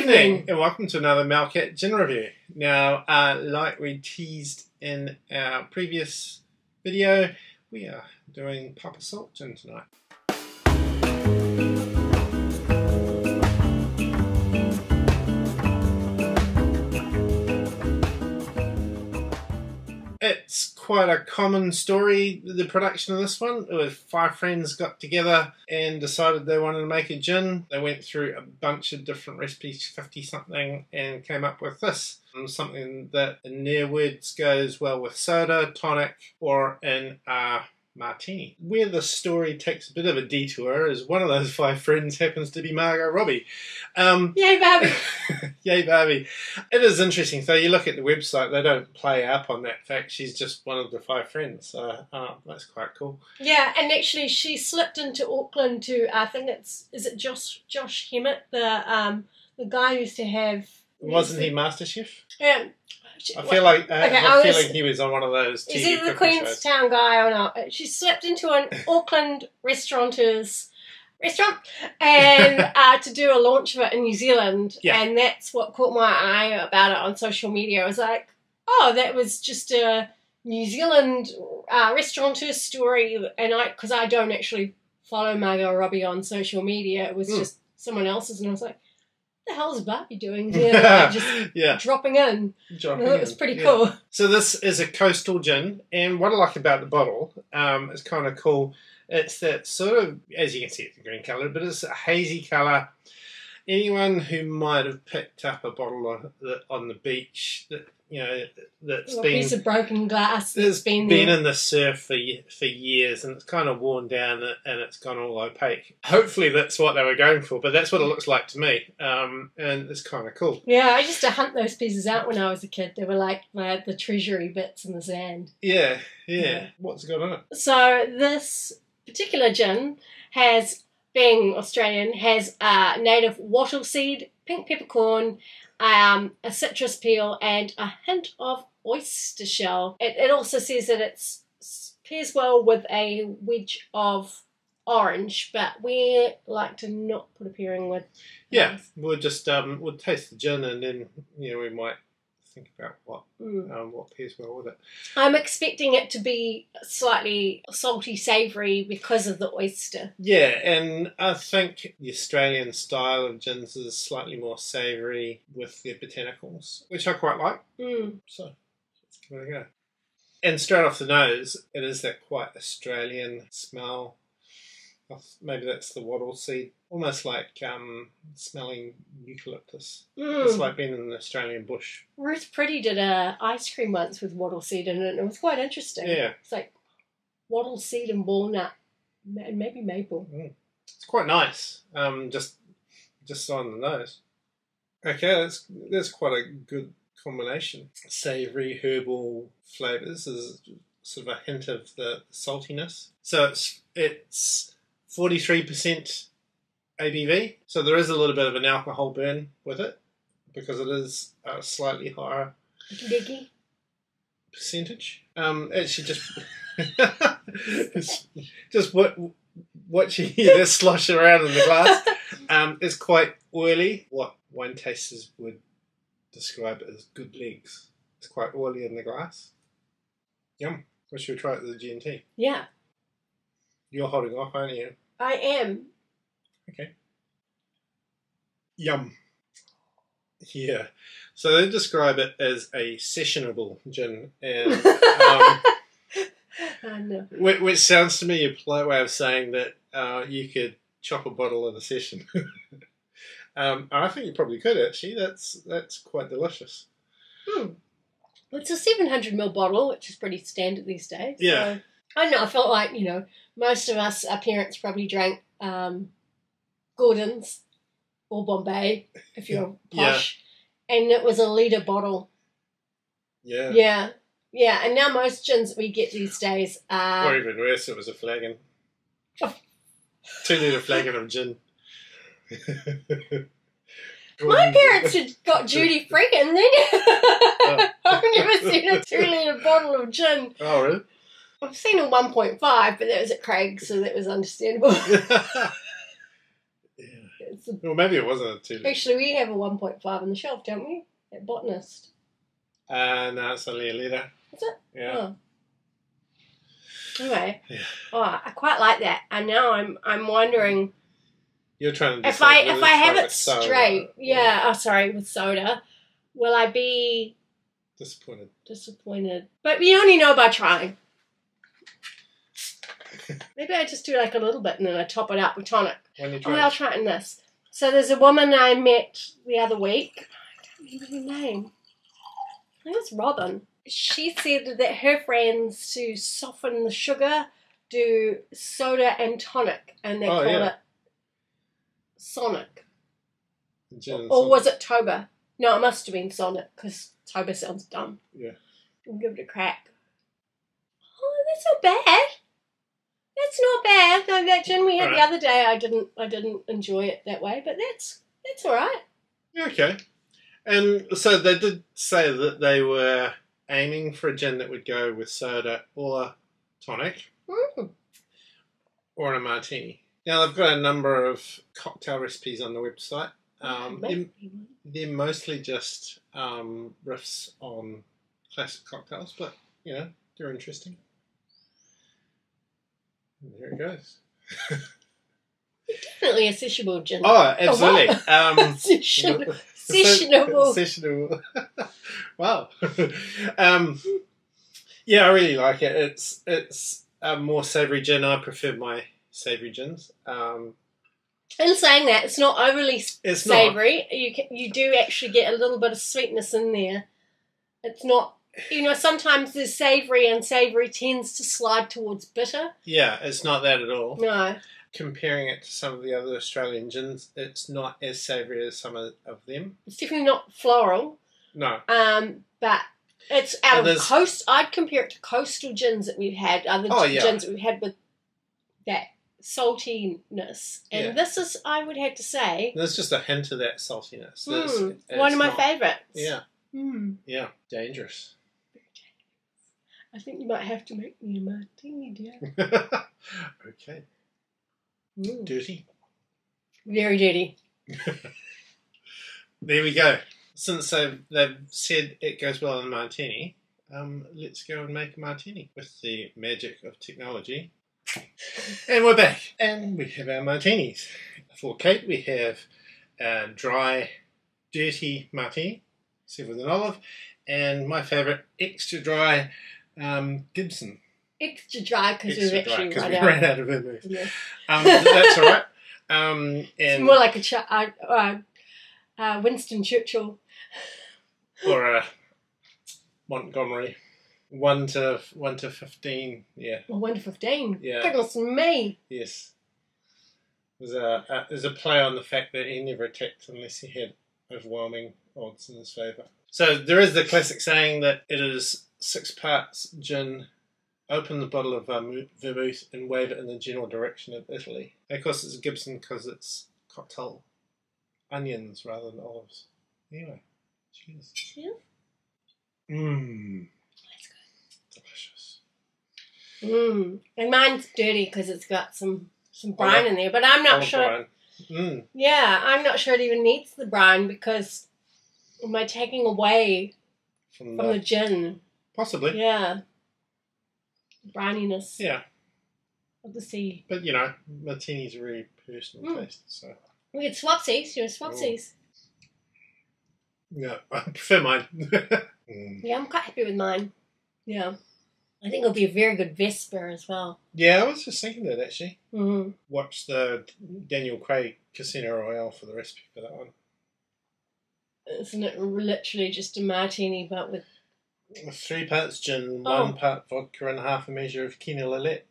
evening and welcome to another Malcat Gin review. Now, like we teased in our previous video, we are doing Papa Salt Gin tonight. It's quite a common story, the production of this one. It was 5 friends got together and decided they wanted to make a gin. They went through a bunch of different recipes, 50 something, and came up with this. Something that in their words goes well with soda, tonic, or in a martini. Where the story takes a bit of a detour is one of those 5 friends happens to be Margot Robbie. Yay, Barbie! Yay, Barbie. It is interesting. So you look at the website, they don't play up on that fact. She's just one of the 5 friends. So that's quite cool. Yeah, and actually she slipped into Auckland to, I think is it Josh Hemmett, the guy who used to have... Wasn't he MasterChef? Yeah. I feel like I feel like he was on one of those TV Is he the cooking Queenstown shows. guy or not? She slipped into an Auckland restaurant and to do a launch of it in New Zealand, yeah. And that's what caught my eye about it on social media. I was like, oh, that was just a New Zealand restaurateur story, and because I don't actually follow Margot Robbie on social media, it was just someone else's, and I was like, what the hell is Barbie doing here? Like, just dropping in. It was pretty cool. So this is a coastal gin, and what I like about the bottle is kind of cool. It's that sort of, as you can see, it's a green colour, but it's a hazy colour. Anyone who might have picked up a bottle on the beach that that's been a piece of broken glass that's been in the surf for years, and it's kind of worn down and it's gone all opaque. Hopefully that's what they were going for, but that's what it looks like to me, and it's kind of cool. Yeah, I used to hunt those pieces out when I was a kid. They were like the treasury bits in the sand. Yeah. What's got in it? So this particular gin being Australian, has native wattle seed, pink peppercorn, a citrus peel, and a hint of oyster shell. It also says that it pairs well with a wedge of orange, but we like to not put a pairing with. Yeah, we'll just we'll taste the gin, and then we might think about what pairs well with it. I'm expecting it to be slightly salty, savoury because of the oyster. Yeah, and I think the Australian style of gins is slightly more savoury with their botanicals, which I quite like. So let's give it a go. And straight off the nose, it is that quite Australian smell. Maybe that's the wattle seed, almost like smelling eucalyptus. It's like being in an Australian bush. Ruth Pretty did a ice cream once with wattle seed in it, and it was quite interesting. Yeah, it's like wattle seed and walnut, and maybe maple. It's quite nice. Just on the nose. Okay, that's quite a good combination. Savoury herbal flavours. There's sort of a hint of the saltiness. So it's 43% ABV, so there is a little bit of an alcohol burn with it because it is a slightly higher percentage. Actually, just what you hear this slosh around in the glass. It's quite oily. What wine tasters would describe it as good legs. It's quite oily in the glass. Yum. Well, should we try it with the GNT? Yeah. You're holding off, aren't you? I am. Okay. Yum. Yeah. So they describe it as a sessionable gin, and no. which sounds to me a polite way of saying that you could chop a bottle in a session. I think you probably could actually. That's quite delicious. It's a 700ml bottle, which is pretty standard these days. Yeah. So, I don't know, I felt like, most of us, our parents probably drank Gordon's or Bombay, if you're posh, and it was a litre bottle. Yeah, and now most gins that we get these days are... Or even worse, it was a flagon. 2 litre flagon of gin. My parents had got duty free, and then I've never seen a 2 litre bottle of gin. Oh, really? I've seen a 1.5, but that was at Craig's, so that was understandable. Well, maybe it wasn't a 2 litre. Actually, we have a 1.5 on the shelf, don't we? At Botanist. No, it's only a litre. Is it? Yeah. Oh. Anyway, Yeah. oh, I quite like that. And now I'm wondering You're trying to if decide I whether to have try it with soda straight. or Yeah. Oh, sorry, with soda. Will I be disappointed. But you only know by trying. Maybe I just do like a little bit and then I top it up with tonic. When you Oh, try I'll try it in this. So there's a woman I met the other week. I can't remember her name. I think it's Robin. She said that her friends, to soften the sugar, do soda and tonic, and they call it Sonic. Or was it Toba? No, it must have been Sonic, because Toba sounds dumb. Yeah. We'll give it a crack. Oh, that's not bad. That's not bad. No, that gin we had the other day, I didn't enjoy it that way, but that's all right. Okay. And so they did say that they were aiming for a gin that would go with soda or tonic or a martini. Now, they've got a number of cocktail recipes on the website. They're mostly just riffs on classic cocktails, but, you know, they're interesting. And there it goes. Definitely a sessionable gin. Oh, absolutely. Sessionable. Sessionable. Wow. Yeah, I really like it. It's a more savoury gin. I prefer my savoury gins. In saying that, it's not overly savoury. You do actually get a little bit of sweetness in there. It's not, you know, sometimes there's savoury and savoury tends to slide towards bitter. Yeah, it's not that at all. No. Comparing it to some of the other Australian gins, it's not as savoury as some of them. It's definitely not floral. No. But it's out of coast. I'd compare it to coastal gins that we've had, other gins that we've had with that saltiness. And this is, I would have to say, there's just a hint of that saltiness. One of my favourites. Yeah. Yeah. Dangerous. I think you might have to make me a martini, dear. Okay. Dirty. Very dirty. There we go. Since they've said it goes well in a martini, let's go and make a martini with the magic of technology. And we're back. And we have our martinis. For Kate, we have a dry, dirty martini, served with an olive, and my favourite, extra dry Gibson. Extra dry because we ran out of vermouth. Yeah. That's all right. And it's more like a Winston Churchill. Or a Montgomery. 1 to 15, yeah. Well, 1 to 15? Yeah. Goodness me. Yes. There's a play on the fact that he never attacked unless he had overwhelming odds in his favour. So there is the classic saying that it is 6 parts gin, open the bottle of vermouth and wave it in the general direction of Italy. And of course it's a Gibson because it's cocktail onions rather than olives. Anyway, cheers. Cheers. That's good. Delicious. And mine's dirty because it's got some brine in there, but I'm not sure. Yeah, I'm not sure it even needs the brine because am I taking away from the gin? Possibly. Yeah. Brininess. Yeah. Of the sea. But you know, martini's a really personal taste, so. We get swapsies. You know, swapsies. Yeah, I prefer mine. Yeah, I'm quite happy with mine. Yeah. I think it'll be a very good Vesper as well. Yeah, I was just thinking that actually. Watch the Daniel Craig Casino Royale for the recipe for that one. Isn't it literally just a martini but with 3 parts gin, 1 part vodka and half a measure of Kenough. Well, then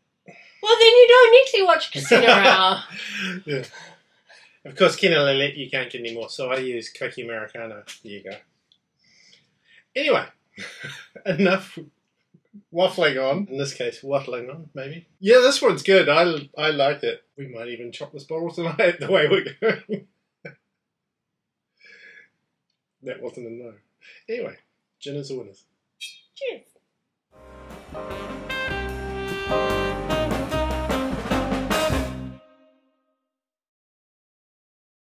you don't need to watch Casino Royale. Yeah. Of course, Kenough you can't get any more, so I use Coke Americano. There you go. Anyway, enough waffling on. In this case, wattling on, maybe. Yeah, this one's good. I like it. We might even chop this bottle tonight the way we're going. That wasn't a no. Anyway, gin is the winners. Cheers.